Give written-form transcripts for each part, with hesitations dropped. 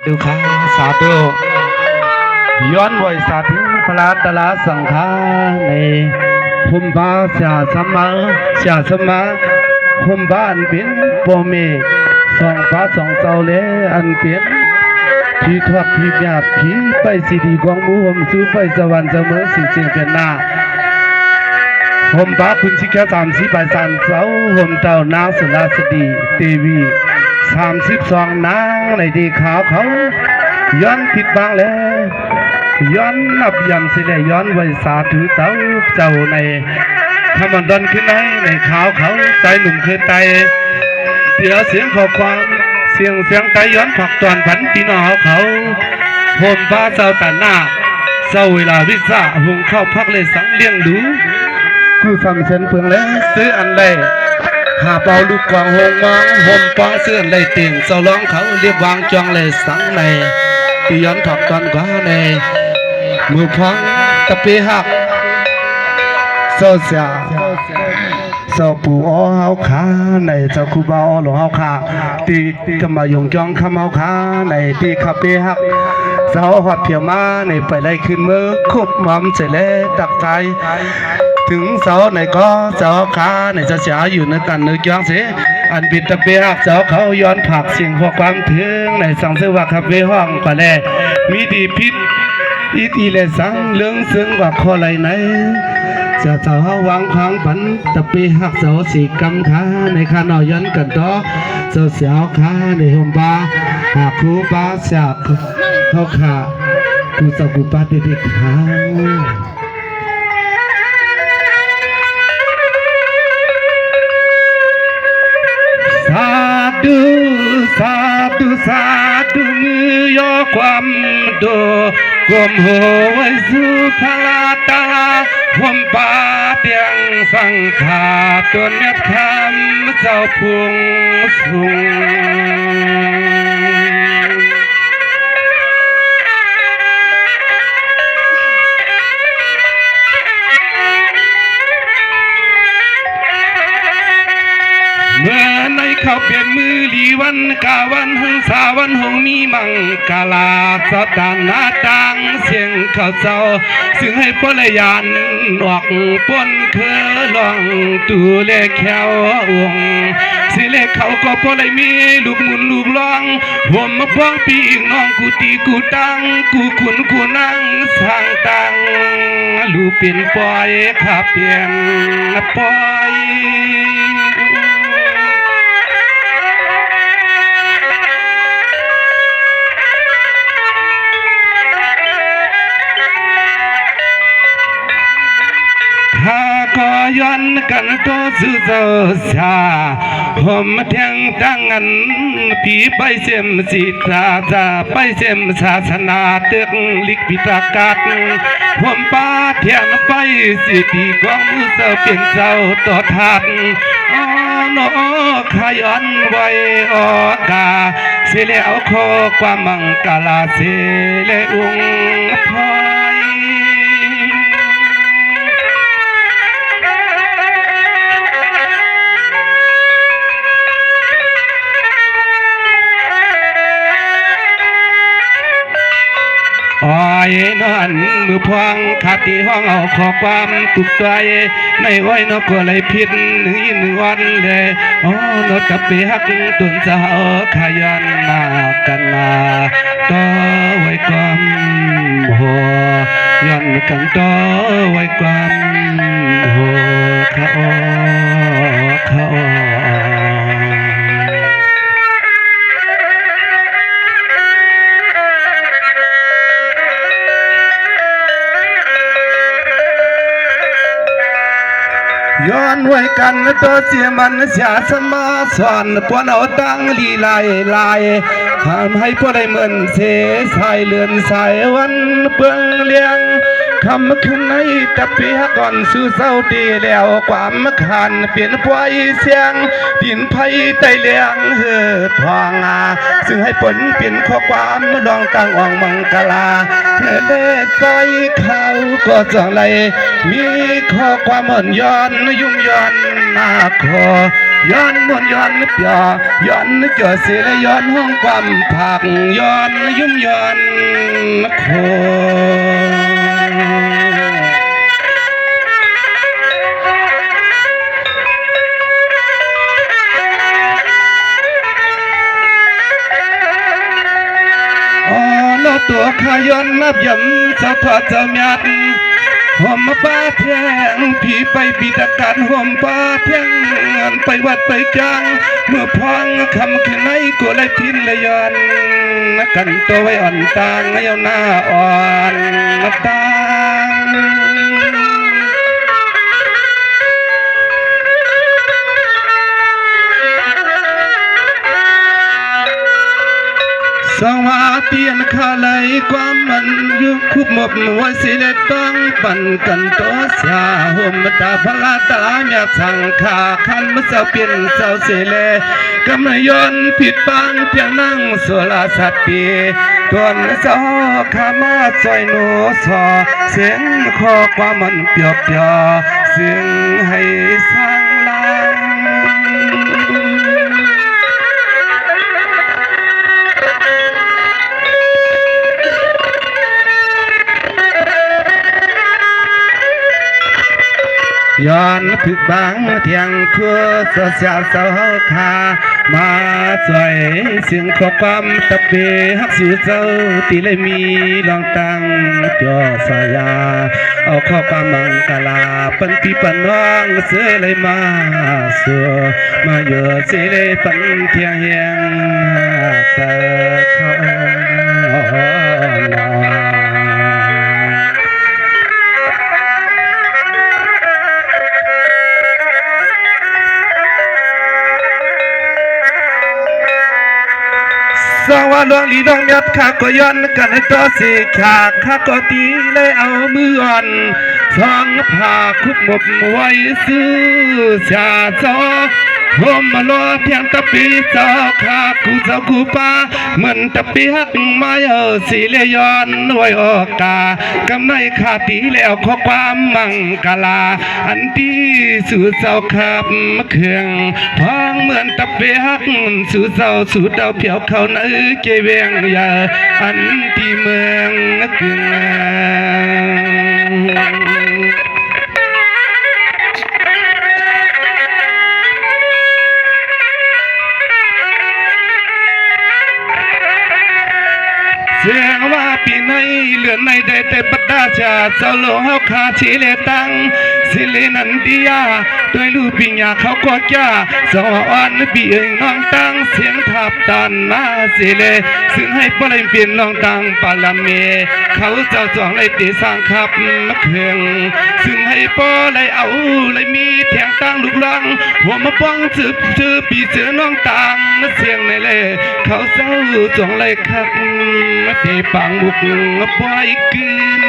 ธุค่ะสาธุย้อนไว้สาธุพระตลาสังฆาในภูมิบาเสียสมาภูมิบาอันเป็นโปเมสองฟ้าสองเจ้าเลอันเป็นที่ทอดที่หยาบที่ไปสิดีกวางมูหมสู้ไปสวรรค์เสมอสิ่งเสียงเป็นหน้าผมพระคุณชิกา30 ใบ3 เสาผมเต่านางสุราสดีเทวี32 นางในที่ขาวเขาย้อนผิดบางแล้วย้อนนับยำเสียย้อนไว้สาธุเจ้าในขมันดอนขึ้นในขาวเขาใจหนุ่มคือไตเดี๋ยวเสียงขอความเสียงไตย้อนผักตอนผันพี่น้องเขาผมพระเจ้าแต่หน้าเจ้าเวลาวิสาหุงเข้าพักเลยสังเลี้ยงดูกูสำเสนเพื่องแล้วซื้ออันใดหาเป่าลูกกวางหงมองห่มปองเสื้อได้เตียงเสาร้องเขาเรียบวางจองเลยสังในที่ย้อนถอดตอนกว่าในมือพองตะเปีหักโซเสียเสาปูอ้อเฮาขาในเจ้าคูบาอ้อหลวงเฮาขาตีกำมายงจองคำเฮาขาในตีขับเปีหักเสาหอดเพียวมาในไปไล่ขึ้นมือคุบมั่มเสร็จแล้วดักใจถึงเสาไหนก็เสาขาในจะเสียอยู่ในกันนึกย้อนเสียอันบิดตะเปียกเสาเขาย้อนผักเสียงหัวความถึงในสังเสวะคาเฟ่ห้องก็แลมีดีพิษอีเลสังเรื่องซึ้งว่าข้อไรไหนจะเสาหวังพังปันตะเปียกเสาสีกำขาในขานอย้อนกันต่อเสาเสียวขาในห่มบาหากครูบาเสียเขาขากูสกุปาติติขาสาธุมือยอความโดกลมหัวไว้สู่พระตาผมปาเตียงสังขาตัวเม็ดคำเจ้าพุงสูงเมื่อในเขาเปลี่ยนมือลีวันกาวันหังสาวันหงมีมังกาลาสตานาตังเสียงเขาเจ้าซึ่งให้พลยานออกปนเคอลองตูเล็กแขวองสิเล็กเขาก็พลมีลูกมุนลูกลองผมมาพ้องปีอีกน้องกูตีกูตังกูขุนกูนั่งสร้างตังลูกเป็นปล่อยขับเปลี่ยนปล่อยข้าก็ย้อนกันตัวสื่อเจ้าชาผมเทียงตั้งอันผีไปเสียมสิตาจะไปเสียมศาสนาตึกลิกพิตากาศผมป้าเทียงไปสิปีกองมือเจ้าเป็นเจ้าต่อทัดอ๋อนอขย้อนไว้ออกาเสียแล้วขอความมังกาลาเสียเลองพอยอ้อยนอนมือพวงขัดที่ห้องเอาขอความตุกใจในอ้อยนกก็เลยพิษยินวันเลยอ๋อนกกับเปียกตุนสาวขยันมากันมาต่อไว้ความหัวย้อนกันต่อไว้ความหัวเขา ย้อนไว้กันตัวเสียมันเสียสมาสอนปวนเอาตั้งลีลายทำให้พวกได้เหมือนเสสายเลือนสายวันเปลืองเลี้ยงคำขึ้นในตะเปียก่อนสู่เศร้าดีแล้วความขันเปลี่ยนพวยเสียงดินไผ่ไตเลี้ยงเฮือทองซึ่งให้ผลเปลี่ยนข้อความดองตั้งอ่องมังกลาเล่ใส่เขาก็จังไรมีข้อความอ่อนย้อนยุ่งย้อนหน้าคอ ย้อนมวนย้อนเปียย้อนเจอเสียและย้อนห้องความผักย้อนยุ่มย้อนโคตัวขย้อนนับยำสะทอดเจ้าเมียดหอมมาป้าเทียงผีไปปีตะการหอมป้าเทียงไปวัดไปจังเมื่อพองคำขึ้นในกูเลยพินเลยย้อนกันตัวไว้อ่อนตางเยาหน้าอ่อนตางสวัสดีนข้าเลยความมันยุคุบหมบหัวสิเลต้องปั่นกันตัวสาห่มตาพลาตาเมียสังขาคันมือเสาเปลี่ยนเสาเสเลกำนยนผิดปังเพียงนั่งสุราสัตปีตัวนั้นสอขามาซอยโนสอเสียงคอความมันเปียกเปียเสียงให้สร้างลางย้อนถึกบางเทียงคือสะเสียเสาคามาสวยเสียงขอความตะเปหักสู่เจ้าตีเลยมีลองตังจอสายาเอาข้อความมังกลาปันปีปันน้องเสือเลยมาสัวมาเยอะเสียเลยปันเทียงเฮียงสะขอสวัสดีลีดองยัดข้าก็ย้อนกันให้ต่อสีขาข้าก็ตีเลยเอามืออ่อนสองผ้าคุบหมบไว้ซื้อชาจอผมมาล้อเพียงตะปีเจ้าข้ากูเจ้ากูป้าเหมือนตะปีหักมาสีเลยย้อนไว้ออกกากำไนขาตีแล้วข้อความมังกลาอันที่สู่เจ้าขับเครื่องฟังเหมือนตะปีหักสู่เจ้าสู่เดาเพียวเขาในเจเวียงยาอันที่เมืองกึ่งเสียงว่าปีในเหลือในได้แต่ปัตตาชาเจ้าโลเฮาคาชีเลตังสิเลนันดิยาด้วยลูกปิญญาเขาก็จ้าสวรรค์ปีเองน้องตังเสียงทับตันมาสิเลซึ่งให้ปลายเปลี่ยนลองตังปาลเมเขาเจ้าจองเลยตีสร้างขับมะเขืองซึ่งให้ปลายเอาเลยมีแทงตังลูกลังหัวมาป้องสืบปีเสือน้องตังเสียงในเลยเขาเจ้าจองเลยขับเทปังบุกปล่อยกึน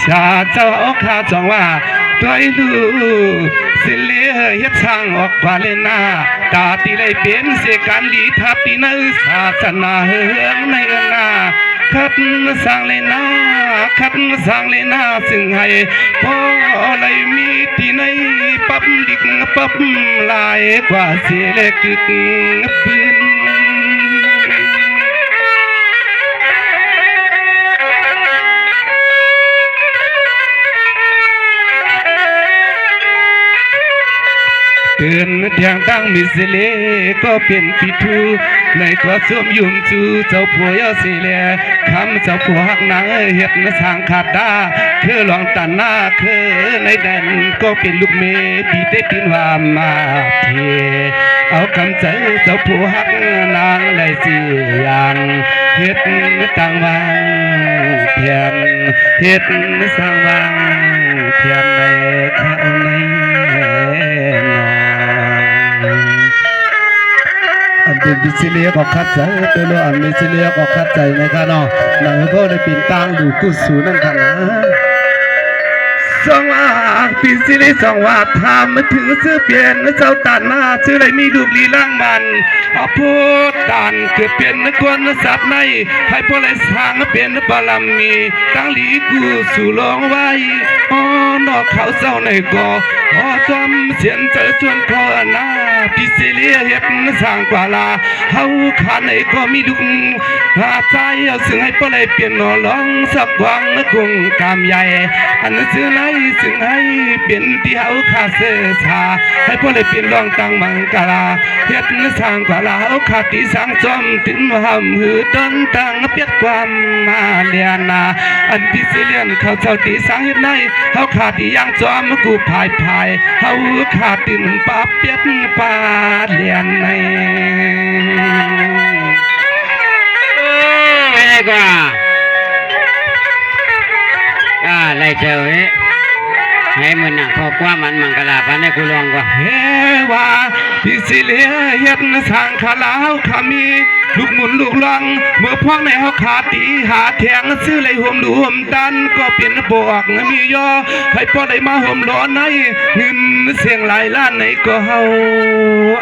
ชาเจ้าข้าจองว่าด้วยลูสิเลียเฮ็ดช่างออกวาเลนาตาตีเลยเป็นเสกันลีทับตีนศาสนาเฮืองในเอื้องนาคัดสร้างเลยนาคัดสร้างเลยนาซึ่งให้พอเลยมีที่ในปั๊บดิกปั๊บลายกว่าเสียเล็กกึกปืนเตือนเทียงตั้งมิสเลก็เป็นปิทูในตัวสวมยุ่มจูเจ้าผัวยาสิเลคำเจ้าผัวหักนางเห็ดสางขาดดาคือหลองตันหน้าคือในแดนก็เป็นลูกเมปีเตตินว่ามาเทเอาคำเจ้าผัวหักนางเลยสิอย่างเห็ดต่างวังเพียนเห็ดสร้างวังเพียนในข้าวในอันเป็นบิสิเลียก็คัดใจตัวโลอันบิสิเลียก็คัดใจในกันเนาะหนังก็ได้ปีนตางดูกุศลนั่นกันนะ สองว่าปีสิริสองว่าทำถึงซื้อเปลี่ยนเจ้าตันหน้าซื้ออะไรมีดูลีล่างมันเอาพูดตันเกิดเปลี่ยนคนสัตว์ในให้พวกไรสร้างเปลี่ยนบารมีตั้งหลีกูสู่ลองไว้อ๋อนอกเขาเศร้าในก่ออ๋อจอมเสียนเจอชวนคอหน้าปีสิริเฮ็ดสร้างกว่าลาเฮาขาในก็มีดุงหาใจเอาซึ่งให้พวกไรเปลี่ยนนอลองสับวังกงกามใหญ่อันซื้อไรซึ่งให้เป็นที่เฮาขาเสือชาให้พวกไรเปลี่ยนลองตั้งมังกาลาเฮ็ดสร้างกว่าลาเฮาขาตีสร้างจอมถึงหำหือต้นตั้งเปียกความมาเลียนาอันพิเศษเลียนเขาเจ้าตีสร้างเฮ็ดในเฮาขาตีย่างจอมกูพายเฮาขาตินปาเปียกปาเลียนในไม่ได้กว่าไรเจอให้มันหนักพอกว่ามันมังกรลาพันให้กูลองกว่าเฮว่าพิเศษเลียเฮ็ดสร้างขาลาวขามีลูกหมุนลูกลังเมื่อพวกในเฮาขาตีหาแทงซื้อเลยห่มดูห่มดันก็เปลี่ยนบวกมีย่อให้พอได้มาห่มร้อนในเงินเสียงหลายล้านในก็เฮา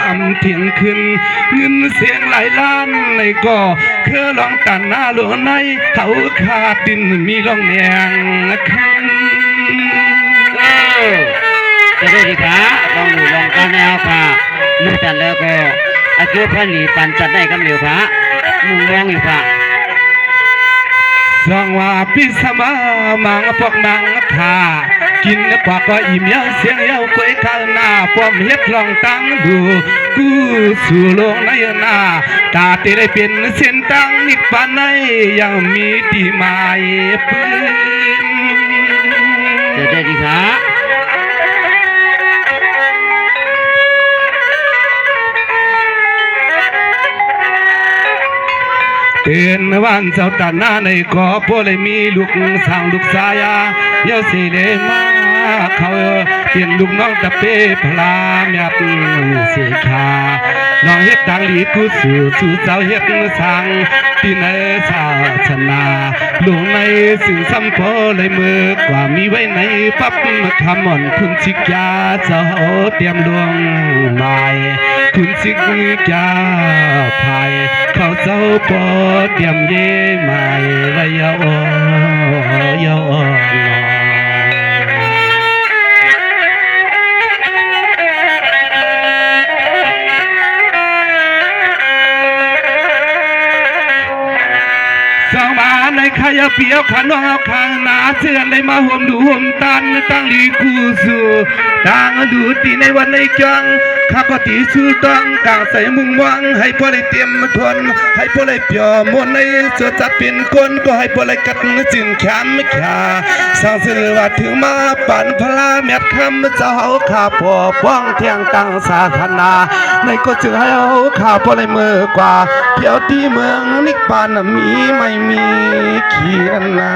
อำเถียงขึ้นเงินเสียงหลายล้านในก็คือลองตันหน้าหลวงในเฮาขาดินมีลองแนงขึ้นจะได้ดีค่ะลองดูลองกันแนวค่ะนู่นแต่แล้วก็อาชีพพันหลีปันจัดได้กำเหลียวค่ะมุงมองอยู่ค่ะสองว่าพิสมามังพวกมังขากินกว่าก็อิ่มเย้าเสียงเย้าควยข้างหน้าป้อมเฮ็ดลองตั้งดูกูสู่ลงในหน้าตาตีได้เป็นเส้นตั้งนิพพานในยังมีดีหมายปืนจะได้ดีค่ะเตือนวันเจ้าตาหน้าในกอพวกเลยมีลูกสางลูกสายาเยาสีเลมาเขาเปลี่ยนลูกน้องตะเป้พลาเมียดสีขาน้องเฮ็ดดังหลีกูสู่เจ้าเฮ็ดสั่งที่ในศาสนาลูกในสิ่งสำคัญเลยมือกว่ามีไว้ในปั๊บคำอ่อนคุณสิกยาเจ้าเตรียมดวงหมายคุณสิกยาภายเขาเจ้าปอเตรียมเย่ใหม่ไว้ยาวยาวสองมาในขยะเปียวขนอกข้างหน้าเชื่อเลยมาห่มดูห่มตันตั้งลีกูสู่ต่างดูตีในวันในจังข้าก็ตีสู้ต้องกางใส่มุงวังให้พอได้เตรียมทนให้พอได้เปียวมนในเสือจัดเป็นคนก็ให้พอได้กัดจึงแขนไม่ขาสร้างสื่อว่าถึงมาปั่นพลาเม็ดคำเจ้าข้าพอป้องเที่ยงตั้งสาธนาในก็จึงให้เอาข้าพอได้มือกว่าเปียวที่เมืองนิกปานมีไม่มีเขียนนา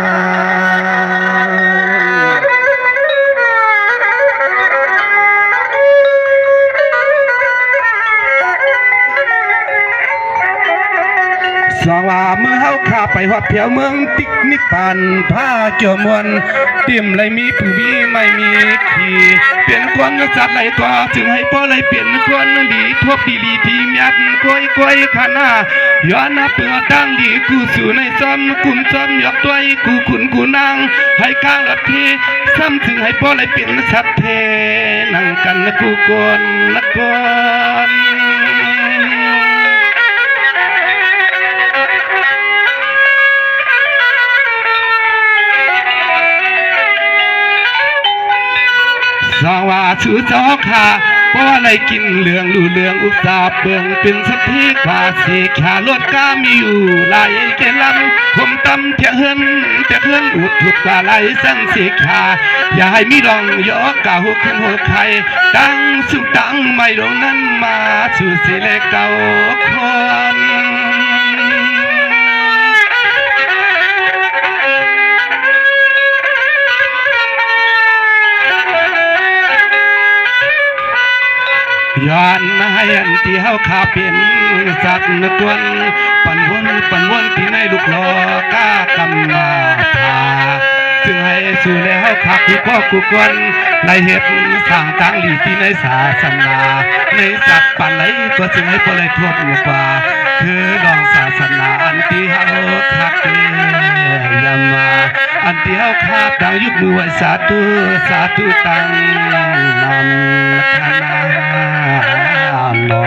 สองว่าเมื่อเฮาข้าไปฮอดเพียวเมืองติกนิปานผ้าเกี่ยวมวนเตรียมเลยมีผู้มีไม่มีขี่เปลี่ยนคนสัตว์ไหลก็จึงให้พ่อเลยเปลี่ยนคนหลีทบดีลีทีเมียดก้อยขานาย้อนนับเปื่อตั้งดีกูสู่ในซ้อมกุมซ้อมหยอกตัวกูขุนกูนางให้ก้างลับทีซ้ำถึงให้พ่อเลยเปลี่ยนสัตว์เทนั่งกันนะกูกนนะกนสองว่าชูเจ้าขาเพราะอะไรกินเหลืองดูเหลืองอุตสาเบิ่งเป็นสักทีขาสีขาลวดก้ามีอยู่ลายเกลันผมตำเทียเฮือนอุดถูกกว่าลายสั่งสีขาอย่าให้มีรองยอกกาหุขึ้นหัวไข่ตั้งสุดตั้งไม่ลงนั้นมาสู่สีเล็กเก่าคนย้อนให้อันที่เฮาขาเป็นสัตว์นกวนปันวนที่ในลูกหลอกล้ากำมาพา ซึ่งให้สู่แล้วขับกูก็กูกวนในเหตุสร้างกลางหลีที่ในศาสนาในสัตว์ปันไหลก็จึงให้พอเลยทวดกว่าคือดองศาสนาอันที่เฮาคักยามาอันที่เฮาคาบดังยุคมือไหวสาธุสาธุตังนำคณะนอ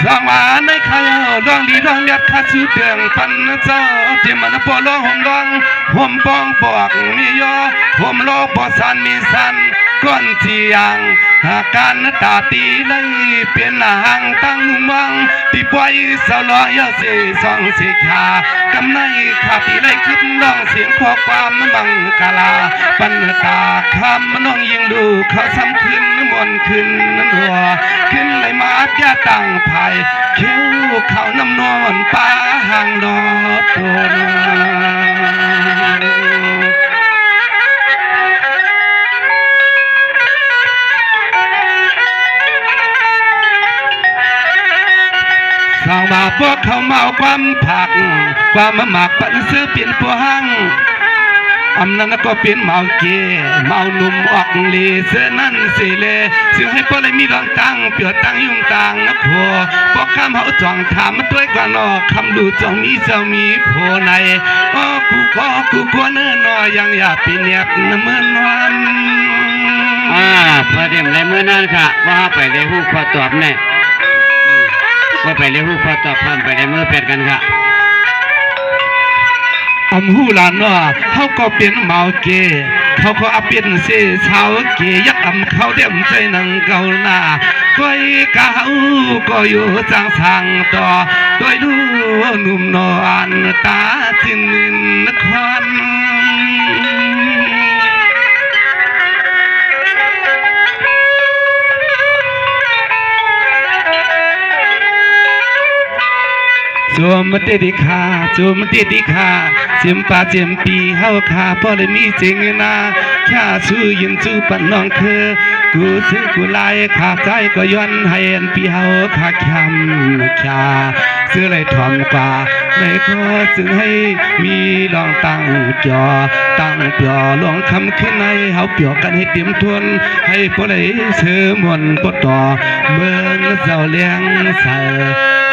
สองมาในขายร้องดีร้องเด็ดข้าซื้อเตียงปันเจ้าที่มันปอร้องห่มร้องห่มปองปอกมียอห่มโลกปอสันมีสันก้อนเสียงหาการตาตีเลยเป็นหางตั้งมังที่ปล่อยสลอยเสียสองเสียขากำในขาปีเลยขึ้นร้องเสียงขอความบังกาลาปันตาคำน้องยิงดูเขาซ้ำขึ้นมนขึ้นหัวขึ้นเลยมาแก่ตั้งภายเขียวเขาน้ำนอนป้าห่างดอดโดนสาวมาพวกเขาเมาความผักความหมักปันซื้อเปลี่ยนตัวห้างอำนั้นก็เป็นเมาเกเมาหนุ่มออกลีเสื้อนั่นสิเลซึ่งให้พอเลยมีรองตังเปียตังยุ่งตังนะพัวพอคำเขาจ่องถามมันด้วยกันอคำดูจ่องมีเจ้ามีโพในกูก็เนื้อนอยังอยากปีเนียกน้ำเมื่อนวันพอเดี๋ยวในเมื่อนั้นค่ะว่าไปเลยหูขอตอบเนี่ยว่าไปเลยหูขอตอบพร้อมไปในเมื่อเป็ดกันค่ะอำหูหลานว่าเขาก็เป็นเมาเกเขาก็เอาเป็นเสียชาวเกยักอำเขาเดี่ยมใจนังเกาหน้าก้อยกาก็อยู่จางสังต่อก้อยดูหนุ่มนอนตาจินนครจวมเตดิคาจวมเตดิคาเจียมปาเจียมปีเฮาคาพอได้มีเจงนาแค่สู้ยินสู้ปันน้องคือกูซื้อกูไล่ขาใจก็ย้อนให้อันปีเฮาขาคำชาซื้อเลยทอมกว่าไม่ขอซื้อให้มีลองตั้งจอตั้งเปียลองคำขึ้นในเฮาเปียกันให้เต็มทวนให้พอได้เสือมวนปต่อเมืองเจ้าเลี้ยงใส่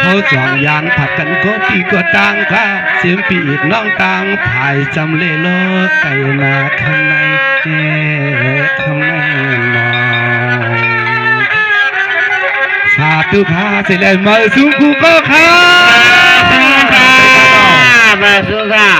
เขาจ่องยานผัดกันก็ปีก็ต่างค่ะเสียงปีอีกน้องต่างภายจำเล่โลไก่นาข้างในข้างในนอนสาธุค่ะเสร็จแล้วมาสู่กูก็ค่ะมาสู้ค่ะ